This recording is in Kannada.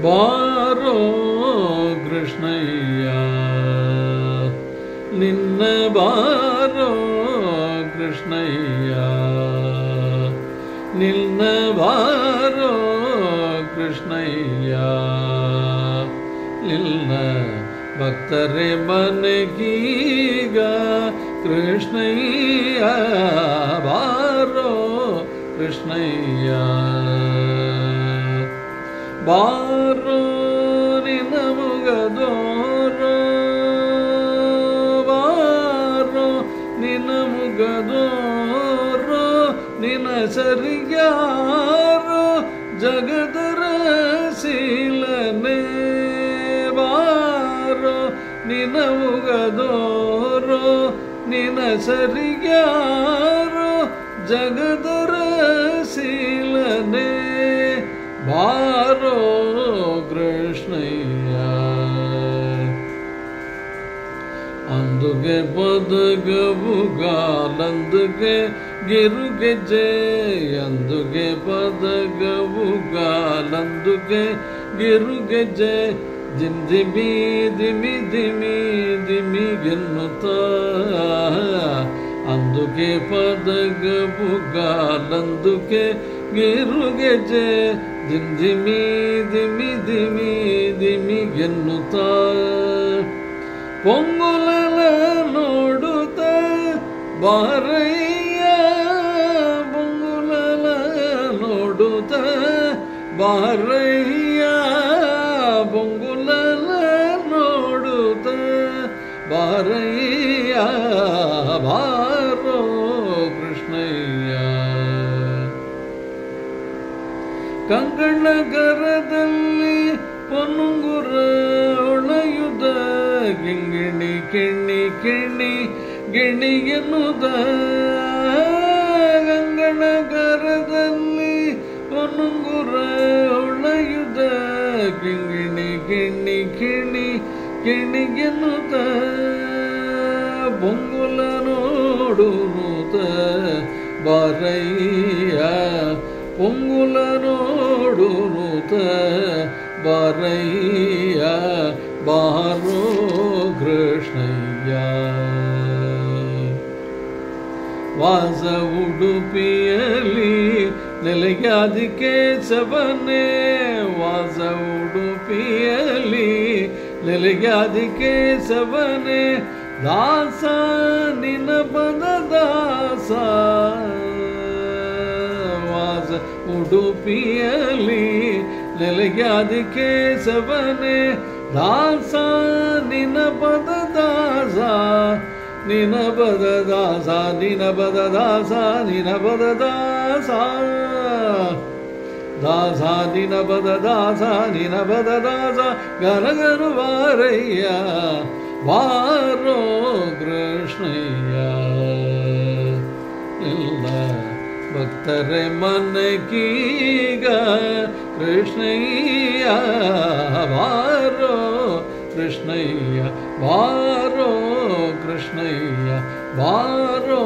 ಬಾರೋ ಕೃಷ್ಣಯ್ಯ ನಿನ್ನ ಬಾರೋ ಕೃಷ್ಣಯ್ಯ ನಿನ್ನ ಬಾರೋ ಕೃಷ್ಣಯ್ಯ ನಿನ್ನ ಭಕ್ತರೆ ಮನಗೀಗ ಕೃಷ್ಣಯ್ಯ ಬಾರೋ ಕೃಷ್ಣಯ್ಯ ಬಾರೋ ನಿನ್ನ ಮುಗದೋರೋ ಬಾರೋ ನಿನ್ನ ಮುಗದೋರೋ ನಿನ್ನ ಸರಿಯಾರೋ ಜಗದರ ಶೀಲನೆ ಬಾರೋ ನಿನ್ನ ಮುಗದೋರೋ ನಿನ್ನ ಸರಿಯಾರೋ ಜಗದರ ಶೀಲನೆ ಬಾರೋ ಕೃಷ್ಣಯ್ಯ అందుకే పదగవుగాలందుకే గిరుగెజే అందుకే పదగవుగాలందుకే గిరుగెజే దిమి దిమి దిమి దిమి గిన్నుతా అందుకే పదగవుగాలందుకే గిరుగెజే దిమి దిమి దిమి దిమి గిన్నుతా పొంగులల నోడుత బారయ్య పొంగులల నోడుత బారయ్య పొంగులల నోడుత బారయ్య బారో కృష్ణయ్య ಕಂಕಣಗರದಲ್ಲಿ ಪೊನ್ನುಂಗುರ ಒಳೆಯುದ ಗಿಂಗಿಣಿ ಕಿಣ್ಣಿ ಕಿಣ್ಣಿ ಗಿಣಿಗೆನ್ನುದ ಕಂಕಣಗರದಲ್ಲಿ ಪೊನ್ನುಂಗುರ ಒಳೆಯುದ ಗಿಂಗಿಣಿ ಕಿಣ್ಣಿ ಕಿಣ್ಣಿ ಗಿಣಿಗೆನ್ನುದ ಬೊಂಗುಲ ನೋಡುನುತ ಬಾರಯ್ಯ పొంగుల నోడునుత బారయ్య బారో కృష్ణయ్య ವಾಸ ಉಡುಪಿಯಲಿ ನೆಲೆಯಾದಿ ಕೇಶವನೇ ವಾಸ ಉಡುಪಿಯಲಿ ನೆಲೆಯಾದಿ ಕೇಶವನೇ ದಾಸ ನಿನ ಪದ ದಾಸ ಉಡುಪಿಯಲಿ ನೆಲೆಯಾದಿ ಕೇಶವನೇ ದಾಸ ನಿನ ಪದ ದಾಸ ನಿನ ಪದ ದಾಸ ನಿನ ಪದ ದಾಸ ನಿನ ಪದ ದಾಸ ದಾಸ ನಿನ ಪದ ದಾಸ ನಿನ ಪದ ದಾಸ ಗನಗನು ಬಾರಯ್ಯ ಬಾರೋ ಕೃಷ್ಣಯ್ಯ ಇಲ್ಲ ಭಕ್ತರೆ ಮನಗೀಗ ಕೃಷ್ಣಯ್ಯ ಬಾರೋ ಕೃಷ್ಣಯ್ಯ ಬಾರೋ ಕೃಷ್ಣಯ್ಯ ಬಾರೋ